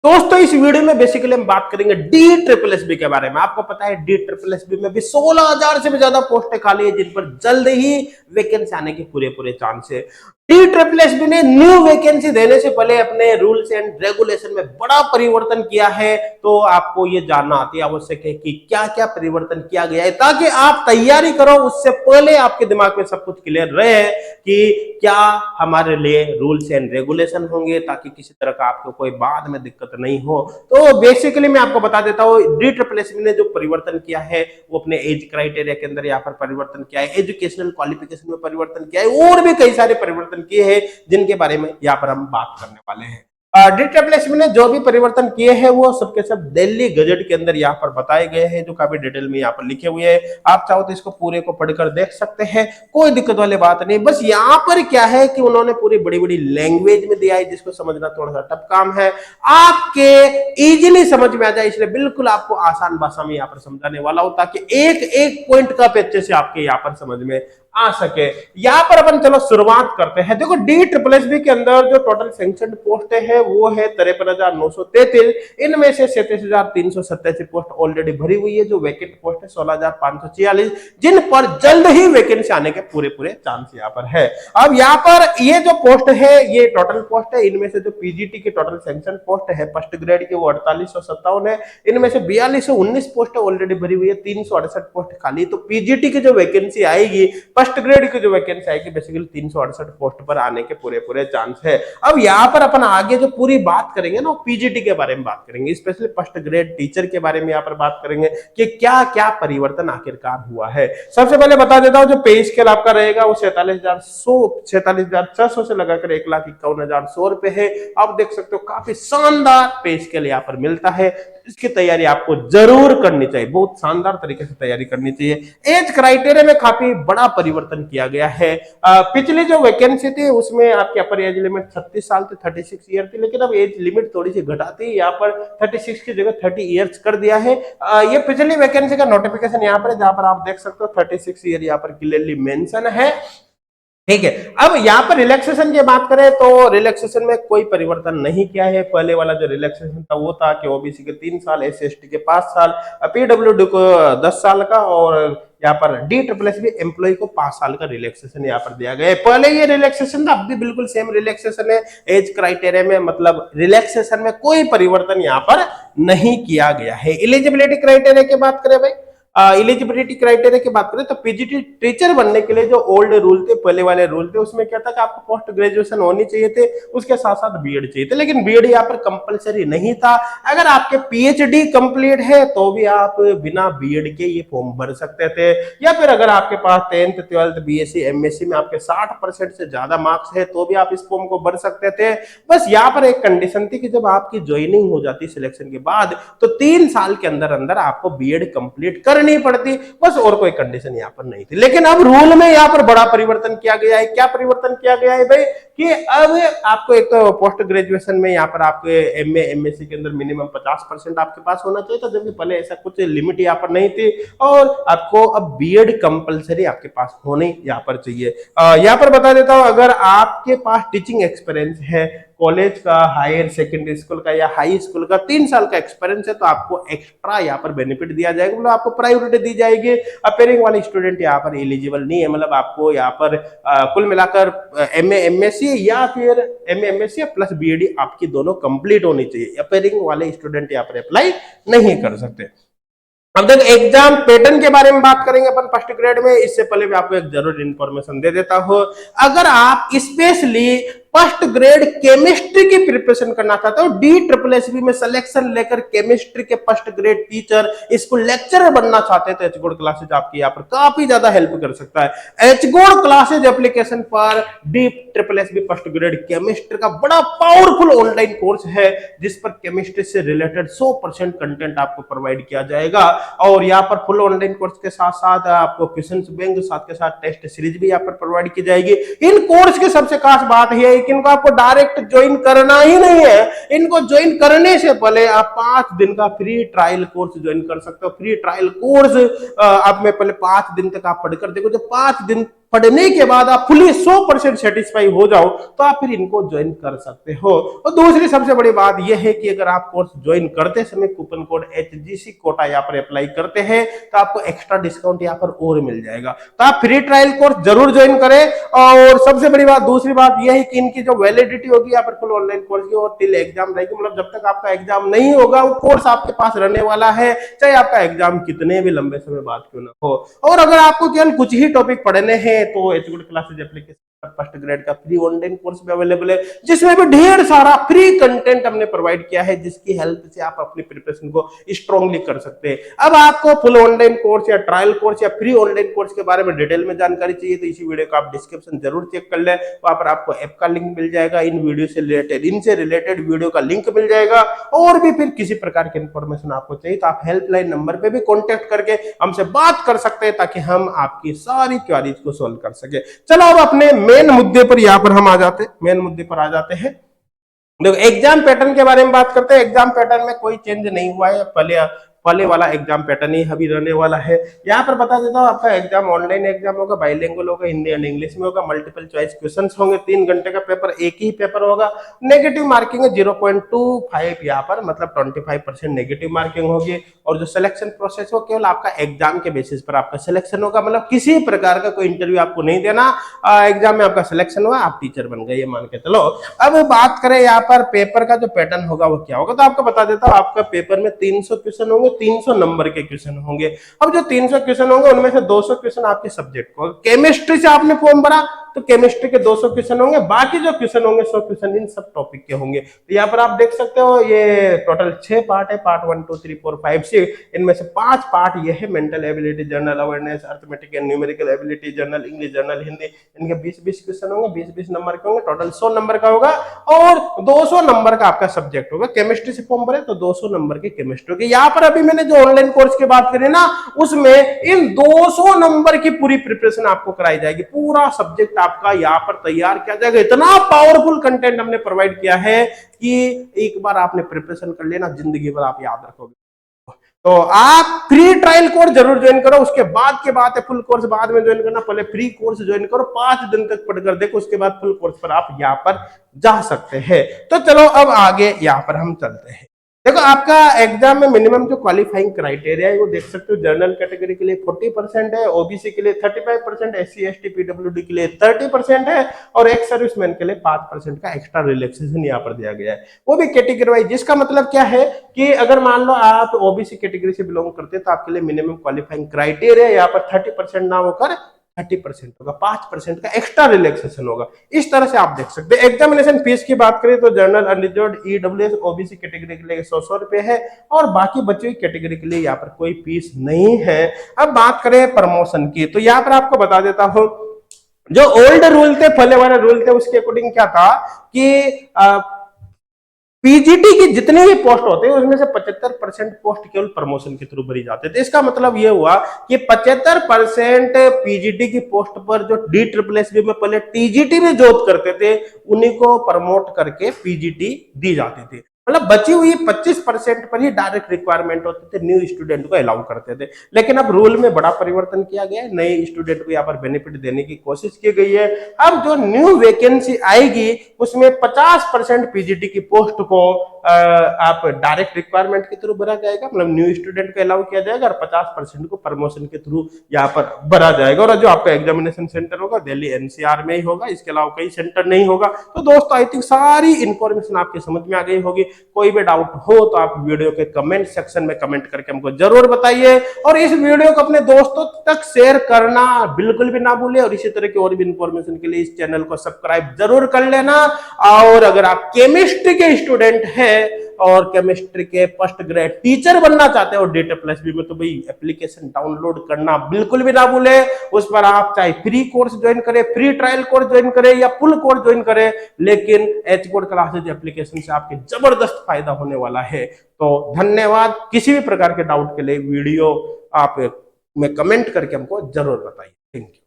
दोस्तों इस वीडियो में बेसिकली हम बात करेंगे डी ट्रिपल एस बी के बारे में। आपको पता है डी ट्रिपल एस बी में भी 16,000 से भी ज्यादा पोस्टें खाली है जिन पर जल्द ही वैकेंसी आने के पूरे पूरे चांस है। डी ट्रिपल एस बी ने न्यू वैकेंसी देने से पहले अपने रूल्स एंड रेगुलेशन में बड़ा परिवर्तन किया है, तो आपको ये जानना अति आवश्यक है कि क्या क्या परिवर्तन किया गया है ताकि आप तैयारी करो उससे पहले आपके दिमाग में सब कुछ क्लियर रहे कि क्या हमारे लिए रूल्स एंड रेगुलेशन होंगे ताकि किसी तरह का आपको कोई बाद में दिक्कत नहीं हो। तो बेसिकली मैं आपको बता देता हूँ डी ट्रिपल एस ने जो परिवर्तन किया है वो अपने एज क्राइटेरिया के अंदर यहाँ पर परिवर्तन किया है, एजुकेशनल क्वालिफिकेशन में परिवर्तन किया है और भी कई सारे परिवर्तन किए हैं जिनके बारे में यहाँ पर हम बात करने वाले हैं। डी ट्रिपल एस ने जो भी परिवर्तन किए हैं वो सबके सब दिल्ली गजट के अंदर यहाँ पर बताए गए हैं जो काफी डिटेल में यहाँ पर लिखे हुए हैं। आप चाहो तो इसको पूरे को पढ़कर देख सकते हैं, कोई दिक्कत वाली बात नहीं। बस यहाँ पर क्या है कि उन्होंने पूरी बड़ी बड़ी लैंग्वेज में दिया है जिसको समझना थोड़ा सा टफ काम है, आपके इजीली समझ में आ जाए इसलिए बिल्कुल आपको आसान भाषा में यहाँ पर समझाने वाला हूं ताकि एक एक पॉइंट का अच्छे से आपके यहाँ पर समझ में आ सके। यहां पर अपन चलो शुरुआत करते हैं। देखो डी ट्रिपल एस बी के अंदर जो टोटल सैंक्शनड पोस्ट है वो है 53,933। इनमें से 37,387 पोस्ट ऑलरेडी भरी हुई है। जो वैकेंट पोस्ट है 16,546 जिन पर जल्द ही वैकेंसी आने के पूरे पूरे चांस यहाँ पर है। अब यहाँ पर ये जो पोस्ट है ये टोटल पोस्ट है। इनमें से जो पीजीटी की टोटल सैंक्शन पोस्ट है फर्स्ट ग्रेड की वो 4857 है। इनमें से 4219 पोस्ट ऑलरेडी भरी हुई है, 368 पोस्ट खाली। तो पीजीटी की जो वैकेंसी आएगी फर्स्ट ग्रेड की जो वैकेंसी आएगी बेसिकली 368 पोस्ट पर आने के पूरे पूरे चांस है। अब यहाँ पर अपन आगे जो पूरी बात करेंगे ना पीजीटी के बारे में बात करेंगे, स्पेशली फर्स्ट ग्रेड टीचर के बारे में यहाँ पर बात करेंगे कि क्या क्या परिवर्तन आखिरकार हुआ है। सबसे पहले बता देता हूँ जो पे स्केल आपका रहेगा वो 46,600 से लगाकर 1,51,100 रुपए है। आप देख सकते हो काफी शानदार पे स्केल यहाँ पर मिलता है। इसकी तैयारी आपको जरूर करनी चाहिए, बहुत शानदार तरीके से तैयारी करनी चाहिए। एज क्राइटेरिया में काफी बड़ा परिवर्तन किया गया है। पिछली जो वैकेंसी थी उसमें आपकी अपर एज लिमिट 36 साल से 36 ईयर थी, लेकिन अब एज लिमिट थोड़ी सी घटाती है, यहाँ पर 36 की जगह 30 ईयर्स कर दिया है। ये पिछली वैकेंसी का नोटिफिकेशन यहाँ पर है जहां पर आप देख सकते हो 36 ईयर यहाँ पर क्लियरली मेंशन है। ठीक है, अब यहाँ पर रिलैक्सेशन की बात करें तो रिलैक्सेशन में कोई परिवर्तन नहीं किया है। पहले वाला जो रिलैक्सेशन था वो था कि ओबीसी के 3 साल, एससी/एसटी के 5 साल, पीडब्ल्यूडी को 10 साल का और यहाँ पर D triple S B employee को 5 साल का रिलैक्सेशन यहाँ पर दिया गया है। पहले ये रिलैक्सेशन था, अब भी बिल्कुल सेम रिलैक्सेशन है। एज क्राइटेरिया में मतलब रिलैक्सेशन में कोई परिवर्तन यहाँ पर नहीं किया गया है। एलिजिबिलिटी क्राइटेरिया की बात करें भाई, एलिजिबिलिटी क्राइटेरिया की बात करें तो पीजीटी टीचर बनने के लिए जो ओल्ड रूल थे, पहले वाले रूल थे, उसमें क्या था कि आपको पोस्ट ग्रेजुएशन होनी चाहिए थे, उसके साथ साथ बीएड चाहिए थे, लेकिन बीएड यहाँ पर कंपलसरी नहीं था। अगर आपके पीएचडी कंप्लीट है तो भी आप बिना बीएड के ये फॉर्म भर सकते थे, या फिर अगर आपके पास 10th 12th बीएससी एमएससी में आपके 60% से ज्यादा मार्क्स है तो भी आप इस फॉर्म को भर सकते थे। बस यहाँ पर एक कंडीशन थी कि जब आपकी ज्वाइनिंग हो जाती सिलेक्शन के बाद तो 3 साल के अंदर अंदर आपको बीएड कंप्लीट करनी पड़ती, बस और कोई कंडीशन यहाँ पर नहीं थी। लेकिन अब रूल में यहाँ पर बड़ा परिवर्तन किया गया है। क्या परिवर्तन किया गया है भाई कि अब आपको एक तो पोस्ट ग्रेजुएशन में यहाँ पर आपके एमए एमएससी के अंदर मिनिमम 50% आपके पास होना चाहिए था, जबकि पहले ऐसा कुछ लिमिट यहाँ पर नहीं थी। और आपको अब बीएड कंपलसरी आपके पास होने यहाँ पर चाहिए। यहाँ पर बता देता हूँ अगर आपके पास टीचिंग एक्सपीरियंस है, कॉलेज का, हायर सेकेंडरी स्कूल का या हाई स्कूल का 3 साल का एक्सपीरियंस है तो आपको एक्स्ट्रा यहाँ पर बेनिफिट दिया जाएगा, मतलब आपको प्रायोरिटी दी जाएगी। अपेयरिंग वाले स्टूडेंट यहाँ पर एलिजिबल नहीं है, मतलब आपको यहाँ पर कुल मिलाकर एमए एमएससी या फिर एमए एमएससी प्लस बीएडी आपकी दोनों कंप्लीट होनी चाहिए। अपेयरिंग वाले स्टूडेंट यहाँ पर अप्लाई नहीं कर सकते। अब देखो एग्जाम पैटर्न के बारे में बात करेंगे अपन फर्स्ट ग्रेड में। इससे पहले भी आपको एक जरूर इंफॉर्मेशन दे देता हूं, अगर आप स्पेशली फर्स्ट ग्रेड केमिस्ट्री की प्रिपरेशन करना चाहते हो, डी ट्रिपल एस बी में सिलेक्शन लेकर केमिस्ट्री के फर्स्ट ग्रेड टीचर इसको लेक्चरर बनना चाहते हैं तो एचगोड क्लासेज आपकी यहाँ पर काफी ज्यादा हेल्प कर सकता है। एचगोड क्लासेज एप्लीकेशन पर D triple S B first grade chemistry का बड़ा पावरफुल ऑनलाइन कोर्स है जिस पर केमिस्ट्री से रिलेटेड 100% कंटेंट आपको प्रोवाइड किया जाएगा। और यहाँ पर फुल ऑनलाइन कोर्स के साथ साथ आपको क्वेश्चन बैंक साथ के साथ टेस्ट सीरीज भी यहाँ पर प्रोवाइड की जाएगी। इन कोर्स की सबसे खास बात है कि इनको आपको डायरेक्ट ज्वाइन करना ही नहीं है, इनको ज्वाइन करने से पहले आप 5 दिन का फ्री ट्रायल कोर्स ज्वाइन कर सकते हो। फ्री ट्रायल कोर्स आप में पहले 5 दिन तक आप पढ़कर देखो, जब 5 दिन पढ़ने के बाद आप फुली 100% सेटिस्फाई हो जाओ तो आप फिर इनको ज्वाइन कर सकते हो। और दूसरी सबसे बड़ी बात यह है कि अगर आप कोर्स ज्वाइन करते समय कूपन कोड HGC कोटा यहाँ पर अप्लाई करते हैं तो आपको एक्स्ट्रा डिस्काउंट यहाँ पर और मिल जाएगा। तो आप फ्री ट्रायल कोर्स जरूर ज्वाइन करें। और सबसे बड़ी बात दूसरी बात यह है कि इनकी जो वैलिडिटी होगी यहाँ पर फुल ऑनलाइन कोर्स की और टिल एग्जाम रहेगी, मतलब जब तक आपका एग्जाम नहीं होगा वो कोर्स आपके पास रहने वाला है, चाहे आपका एग्जाम कितने भी लंबे समय बाद क्यों ना हो। और अगर आपको केवल कुछ ही टॉपिक पढ़ने हैं तो H good classes application first grade का फ्री ऑनलाइन कोर्स भी अवेलेबल है, जिसमें भी ढेर सारा फ्री कंटेंट हमने प्रोवाइड किया है, जिसकी हेल्प से आप अपनी प्रिपरेशन को स्ट्रांगली कर सकते हैं। अब आपको फुल ऑनलाइन कोर्स या ट्रायल कोर्स या फ्री ऑनलाइन कोर्स के बारे में डिटेल में जानकारी चाहिए तो इसी वीडियो का आप डिस्क्रिप्शन जरूर चेक कर ले, वहां पर आपको ऐप का लिंक मिल जाएगा, इन वीडियो से रिलेटेड इनसे रिलेटेड वीडियो का लिंक मिल जाएगा। और भी फिर किसी प्रकार की इंफॉर्मेशन आपको चाहिए तो आप हेल्पलाइन नंबर पे भी कॉन्टेक्ट करके हमसे बात कर सकते हैं ताकि हम आपकी सारी क्वेरीज को सॉल्व कर सके। चलो अब अपने मेन मुद्दे पर यहां पर हम आ जाते हैं। देखो एग्जाम पैटर्न के बारे में बात करते हैं। एग्जाम पैटर्न में कोई चेंज नहीं हुआ है, पहले वाला एग्जाम पैटर्न ही अभी रहने वाला है। यहाँ पर बता देता हूँ आपका एग्जाम ऑनलाइन एग्जाम होगा, बाइलिंगुअल होगा, हिंदी एंड इंग्लिश में होगा, मल्टीपल चॉइस क्वेश्चंस होंगे, 3 घंटे का पेपर, एक ही पेपर होगा। नेगेटिव मार्किंग है 0.25 यहाँ पर, मतलब 25% नेगेटिव मार्किंग होगी। और जो सिलेक्शन प्रोसेस हो केवल आपका एग्जाम के बेसिस पर आपका सिलेक्शन होगा, मतलब किसी प्रकार का कोई इंटरव्यू आपको नहीं देना। एग्जाम में आपका सिलेक्शन हुआ, आप टीचर बन गए, ये मान के चलो। अब बात करें यहाँ पर पेपर का जो पैटर्न होगा वो क्या होगा, तो आपको बता देता हूँ आपका पेपर में 300 क्वेश्चन होंगे, 300 नंबर के क्वेश्चन होंगे। अब जो 300 क्वेश्चन होंगे उनमें से 200 क्वेश्चन आपके सब्जेक्ट को, केमिस्ट्री से आपने फॉर्म भरा तो केमिस्ट्री के 200 क्वेश्चन होंगे, बाकी जो क्वेश्चन होंगे 100 क्वेश्चन इन सब टॉपिक के होंगे। तो यहाँ पर आप देख सकते हो ये टोटल 6 पार्ट है, पार्ट 1 2 3 4 5 6। इनमें से 5 पार्ट ये है mental ability, general awareness, arithmetic and numerical ability, general English, general Hindi. इनके 20-20 क्वेश्चन होंगे, 20-20 नंबर के होंगे, टोटल 100 नंबर का होगा। और 200 नंबर का आपका सब्जेक्ट होगा। केमिस्ट्री से फॉर्म भरे तो 200 नंबर की केमिस्ट्री होगी। यहाँ पर अभी मैंने जो ऑनलाइन कोर्स की बात करी ना, उसमें इन 200 नंबर की पूरी प्रिपरेशन आपको कराई जाएगी, पूरा सब्जेक्ट आपका यहाँ पर तैयार किया जाएगा। इतना पावरफुल कंटेंट हमने प्रोवाइड किया है कि एक बार आपने प्रिपरेशन कर लेना, जिंदगी भर आप याद रखोगे। तो आप फ्री ट्रायल कोर्स जरूर ज्वाइन करो, उसके बाद की बात है फुल कोर्स बाद में ज्वाइन करना, पहले फ्री कोर्स ज्वाइन करो, 5 दिन तक पढ़कर देखो, उसके बाद फुल कोर्स पर आप यहाँ पर जा सकते हैं। तो चलो अब आगे यहाँ पर हम चलते हैं। देखो आपका एग्जाम में मिनिमम जो क्वालिफाइंग क्राइटेरिया है वो देख सकते हो, जनरल कैटेगरी के लिए 40% है, ओबीसी के लिए 35%, SC ST PWD के लिए 30% है और एक्स सर्विसमैन के लिए 5% का एक्स्ट्रा रिलैक्सेशन यहाँ पर दिया गया है, वो भी कैटेगरी वाइज। जिसका मतलब क्या है कि अगर मान लो आप ओबीसी कैटेगरी से बिलोंग करते हैं तो आपके लिए मिनिमम क्वालिफाइंग क्राइटेरिया यहाँ पर 30% ना होकर 30% होगा, 5% का एक्स्ट्रा रिलैक्सेशन होगा। इस तरह से आप देख सकते हैं। एग्जामिनेशन फीस की बात करें तो general unreserved EWS OBC category के लिए 100 रुपए है और बाकी बची हुई कैटेगरी के लिए यहाँ पर कोई फीस नहीं है। अब बात करें प्रमोशन की तो यहाँ पर आपको बता देता हूं, जो ओल्ड रूल थे, पहले वाले रूल थे, उसके अकॉर्डिंग क्या था कि पीजीटी की जितने भी पोस्ट होते हैं उसमें से 75% पोस्ट केवल प्रमोशन के थ्रू भरी जाते थे। इसका मतलब ये हुआ कि 75% पीजीटी की पोस्ट पर जो DSSB में पहले टीजीटी में जॉब करते थे उन्हीं को प्रमोट करके पीजीटी दी जाती थी। मतलब बची हुई 25% पर ही डायरेक्ट रिक्वायरमेंट होते थे, न्यू स्टूडेंट को अलाउ करते थे। लेकिन अब रूल में बड़ा परिवर्तन किया गया है, नए स्टूडेंट को यहाँ पर बेनिफिट देने की कोशिश की गई है। अब जो न्यू वैकेंसी आएगी उसमें 50% पीजीटी की पोस्ट को आप डायरेक्ट रिक्वायरमेंट के थ्रू भरा जाएगा, मतलब न्यू स्टूडेंट को अलाउ किया जाएगा, और 50% को प्रमोशन के थ्रू यहाँ पर भरा जाएगा। और जो आपका एग्जामिनेशन सेंटर होगा दिल्ली NCR में ही होगा, इसके अलावा कई सेंटर नहीं होगा। तो दोस्तों आई थिंक सारी इंफॉर्मेशन आपकी समझ में आ गई होगी। कोई भी डाउट हो तो आप वीडियो के कमेंट सेक्शन में कमेंट करके हमको जरूर बताइए और इस वीडियो को अपने दोस्तों तक शेयर करना बिल्कुल भी ना भूलिए। और इसी तरह की और भी इंफॉर्मेशन के लिए इस चैनल को सब्सक्राइब जरूर कर लेना। और अगर आप केमिस्ट्री के स्टूडेंट हैं और केमिस्ट्री के फर्स्ट ग्रेड टीचर बनना चाहते हो DSSB में, तो भाई एप्लीकेशन डाउनलोड करना बिल्कुल भी ना भूले। उस पर आप चाहे फ्री कोर्स ज्वाइन करें, फ्री ट्रायल कोर्स ज्वाइन करें या फुल कोर्स ज्वाइन करें, लेकिन एच गुड क्लासेज एप्लीकेशन से आपके जबरदस्त फायदा होने वाला है। तो धन्यवाद। किसी भी प्रकार के डाउट के लिए वीडियो आप में कमेंट करके हमको जरूर बताइए। Thank you.